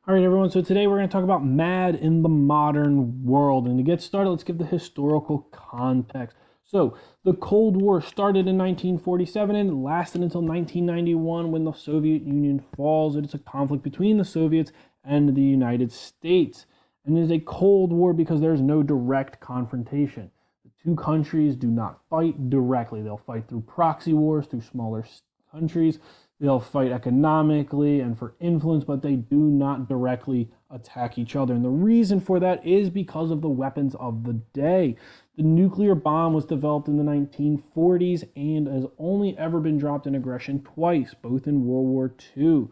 All right, everyone. So today we're going to talk about MAD in the modern world. And to get started, let's give the historical context. So the Cold War started in 1947 and lasted until 1991 when the Soviet Union falls. It is a conflict between the Soviets and the United States. And it is a Cold War because there is no direct confrontation. The two countries do not fight directly. They'll fight through proxy wars, through smaller countries. They'll fight economically and for influence, but they do not directly attack each other. And the reason for that is because of the weapons of the day. The nuclear bomb was developed in the 1940s and has only ever been dropped in aggression twice, both in World War II.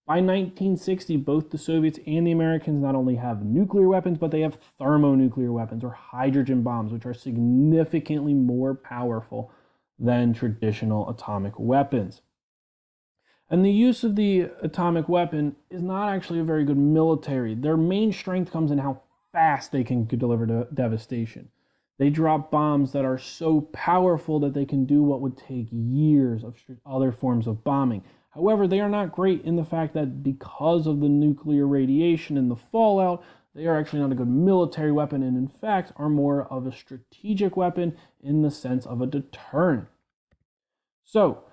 By 1960, both the Soviets and the Americans not only have nuclear weapons, but they have thermonuclear weapons or hydrogen bombs, which are significantly more powerful than traditional atomic weapons. And the use of the atomic weapon is not actually a very good military. Their main strength comes in how fast they can deliver devastation. They drop bombs that are so powerful that they can do what would take years of other forms of bombing. However, they are not great in the fact that because of the nuclear radiation and the fallout, they are actually not a good military weapon and in fact are more of a strategic weapon in the sense of a deterrent. So,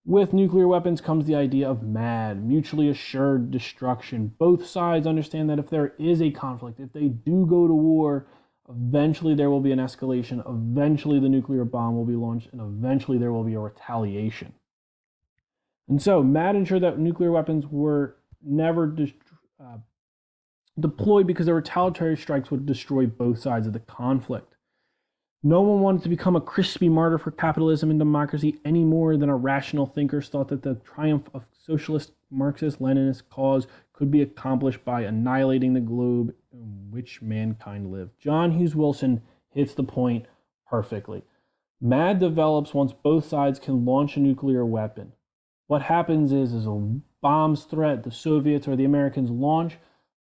with nuclear weapons comes the idea of MAD, mutually assured destruction. Both sides understand that if there is a conflict, if they do go to war, eventually there will be an escalation, eventually the nuclear bomb will be launched, and eventually there will be a retaliation. And so MAD ensured that nuclear weapons were never deployed because the retaliatory strikes would destroy both sides of the conflict. No one wanted to become a crispy martyr for capitalism and democracy any more than a rational thinkers thought that the triumph of socialist Marxist-Leninist cause could be accomplished by annihilating the globe in which mankind lived. John Hughes Wilson hits the point perfectly. MAD develops once both sides can launch a nuclear weapon. What happens is a bombs threat the Soviets or the Americans launch.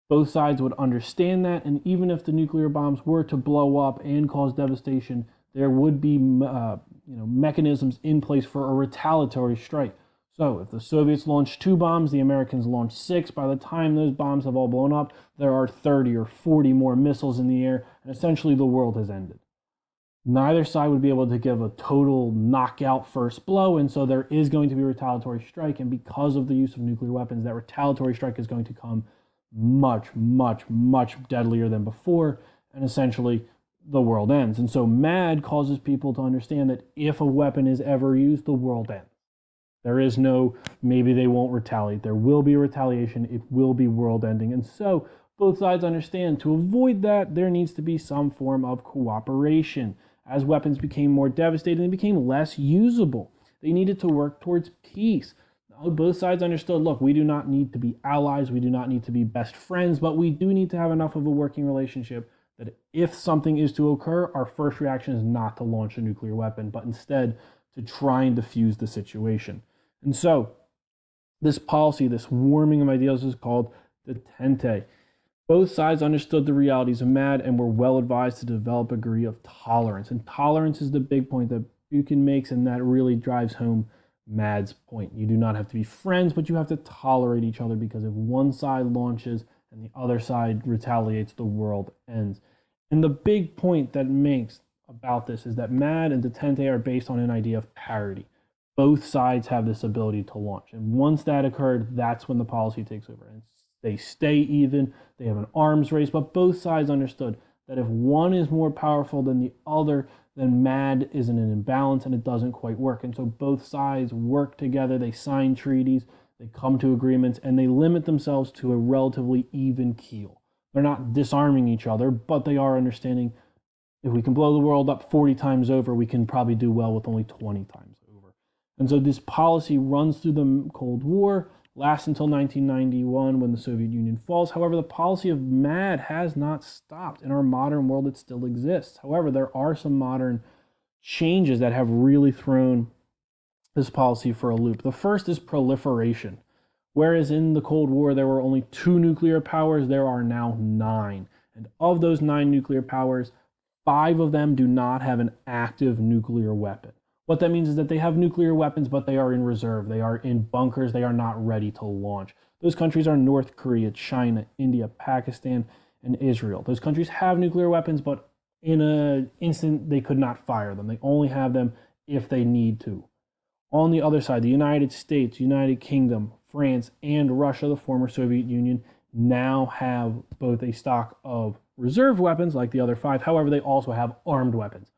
Both sides would understand that, and even if the nuclear bombs were to blow up and cause devastation, there would be mechanisms in place for a retaliatory strike. So if the Soviets launch 2 bombs, the Americans launch 6. By the time those bombs have all blown up, there are 30 or 40 more missiles in the air, and essentially the world has ended. Neither side would be able to give a total knockout first blow, and so there is going to be a retaliatory strike, and because of the use of nuclear weapons, that retaliatory strike is going to come much, much, much deadlier than before, and essentially the world ends. And so MAD causes people to understand that if a weapon is ever used, the world ends. There is no, maybe they won't retaliate. There will be retaliation. It will be world ending. And so both sides understand to avoid that, there needs to be some form of cooperation. As weapons became more devastating, they became less usable. They needed to work towards peace. Both sides understood, look, we do not need to be allies, we do not need to be best friends, but we do need to have enough of a working relationship that if something is to occur, our first reaction is not to launch a nuclear weapon, but instead to try and defuse the situation. And so this policy, this warming of ideals is called detente. Both sides understood the realities of MAD and were well advised to develop a degree of tolerance. And tolerance is the big point that Buchan makes, and that really drives home MAD's point. You do not have to be friends, but you have to tolerate each other because if one side launches and the other side retaliates, the world ends. And the big point that makes about this is that MAD and Detente are based on an idea of parity. Both sides have this ability to launch. And once that occurred, that's when the policy takes over. And they stay even, they have an arms race, but both sides understood that if one is more powerful than the other, then MAD is in an imbalance and it doesn't quite work. And so both sides work together, they sign treaties, they come to agreements, and they limit themselves to a relatively even keel. They're not disarming each other, but they are understanding if we can blow the world up 40 times over, we can probably do well with only 20 times over. And so this policy runs through the Cold War, lasts until 1991 when the Soviet Union falls. However, the policy of MAD has not stopped. In our modern world, it still exists. However, there are some modern changes that have really thrown this policy for a loop. The first is proliferation. Whereas in the Cold War, there were only 2 nuclear powers, there are now 9. And of those 9 nuclear powers, 5 of them do not have an active nuclear weapon. What that means is that they have nuclear weapons, but they are in reserve. They are in bunkers. They are not ready to launch. Those countries are North Korea, China, India, Pakistan, and Israel. Those countries have nuclear weapons, but in an instant, they could not fire them. They only have them if they need to. On the other side, the United States, United Kingdom, France, and Russia, the former Soviet Union, now have both a stock of reserve weapons like the other five. However, they also have armed weapons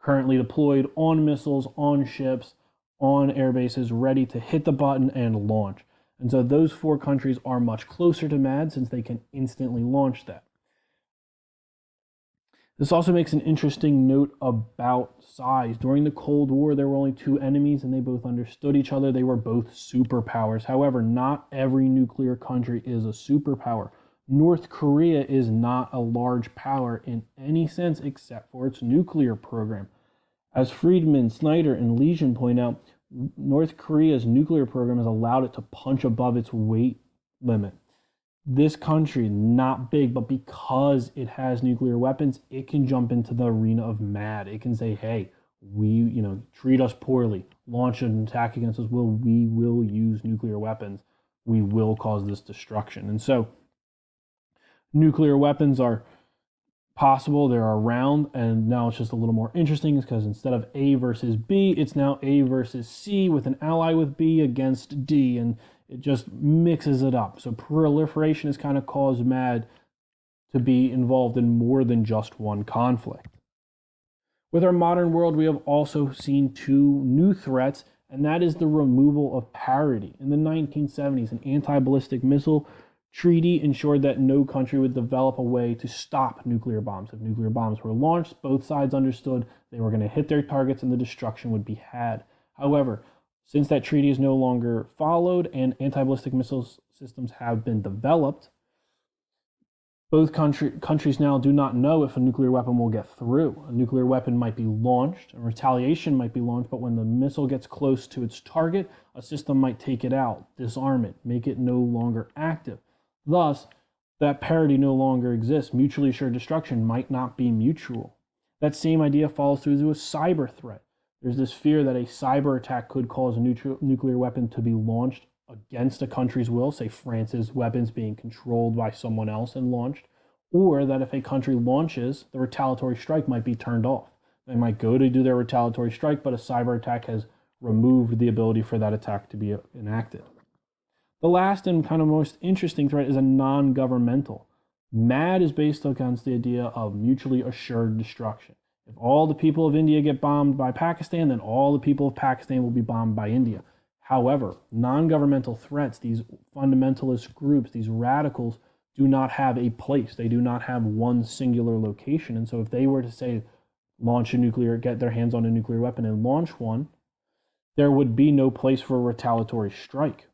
currently deployed on missiles, on ships, on air bases, ready to hit the button and launch. And so those four countries are much closer to MAD since they can instantly launch that. This also makes an interesting note about size. During the Cold War, there were only two enemies and they both understood each other. They were both superpowers. However, not every nuclear country is a superpower. North Korea is not a large power in any sense except for its nuclear program. As Friedman, Snyder, and Legion point out, North Korea's nuclear program has allowed it to punch above its weight limit. This country, not big, but because it has nuclear weapons, it can jump into the arena of MAD. It can say, hey, we, treat us poorly, launch an attack against us, we will use nuclear weapons. We will cause this destruction. And so nuclear weapons are possible, they're around, and now it's just a little more interesting because instead of A versus B, it's now A versus C with an ally with B against D, and it just mixes it up. So proliferation has kind of caused MAD to be involved in more than just one conflict. With our modern world, we have also seen two new threats, and that is the removal of parity. In the 1970s, an anti-ballistic missile treaty ensured that no country would develop a way to stop nuclear bombs. If nuclear bombs were launched, both sides understood they were going to hit their targets and the destruction would be had. However, since that treaty is no longer followed and anti-ballistic missile systems have been developed, both countries now do not know if a nuclear weapon will get through. A nuclear weapon might be launched, a retaliation might be launched, but when the missile gets close to its target, a system might take it out, disarm it, make it no longer active. Thus, that parity no longer exists. Mutually assured destruction might not be mutual. That same idea follows through to a cyber threat. There's this fear that a cyber attack could cause a nuclear weapon to be launched against a country's will, say France's weapons being controlled by someone else and launched, or that if a country launches, the retaliatory strike might be turned off. They might go to do their retaliatory strike, but a cyber attack has removed the ability for that attack to be enacted. The last and kind of most interesting threat is a non-governmental. MAD is based against the idea of mutually assured destruction. If all the people of India get bombed by Pakistan, then all the people of Pakistan will be bombed by India. However, non-governmental threats, these fundamentalist groups, these radicals, do not have a place. They do not have one singular location. And so if they were to say, get their hands on a nuclear weapon and launch one, there would be no place for a retaliatory strike.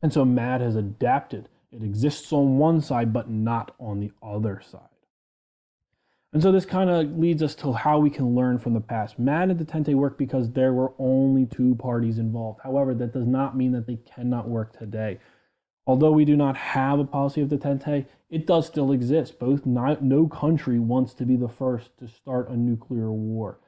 And so MAD has adapted. It exists on one side, but not on the other side. And so this kind of leads us to how we can learn from the past. MAD and Detente work because there were only two parties involved. However, that does not mean that they cannot work today. Although we do not have a policy of Detente, it does still exist. No country wants to be the first to start a nuclear war.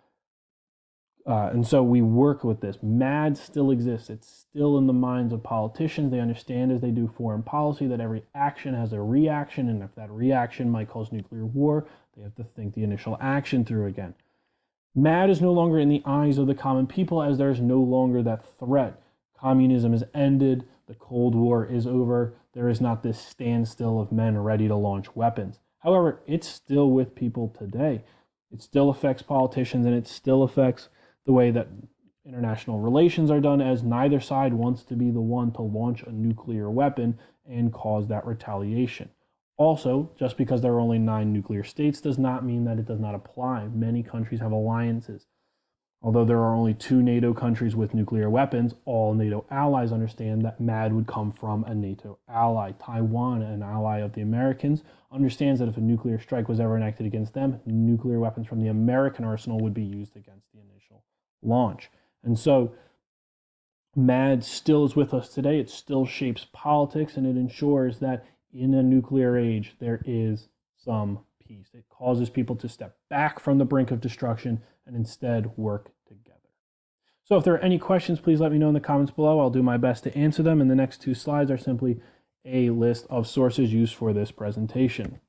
And so we work with this. MAD still exists. It's still in the minds of politicians. They understand as they do foreign policy that every action has a reaction, and if that reaction might cause nuclear war, they have to think the initial action through again. MAD is no longer in the eyes of the common people as there is no longer that threat. Communism is ended. The Cold War is over. There is not this standstill of men ready to launch weapons. However, it's still with people today. It still affects politicians, and it still affects the way that international relations are done, as neither side wants to be the one to launch a nuclear weapon and cause that retaliation. Also, just because there are only 9 nuclear states does not mean that it does not apply. Many countries have alliances. Although there are only 2 NATO countries with nuclear weapons, all NATO allies understand that MAD would come from a NATO ally. Taiwan, an ally of the Americans, understands that if a nuclear strike was ever enacted against them, nuclear weapons from the American arsenal would be used against the initial launch. And so MAD still is with us today. It still shapes politics, and it ensures that in a nuclear age, there is some peace. It causes people to step back from the brink of destruction and instead work together. So if there are any questions, please let me know in the comments below. I'll do my best to answer them. And the next 2 slides are simply a list of sources used for this presentation.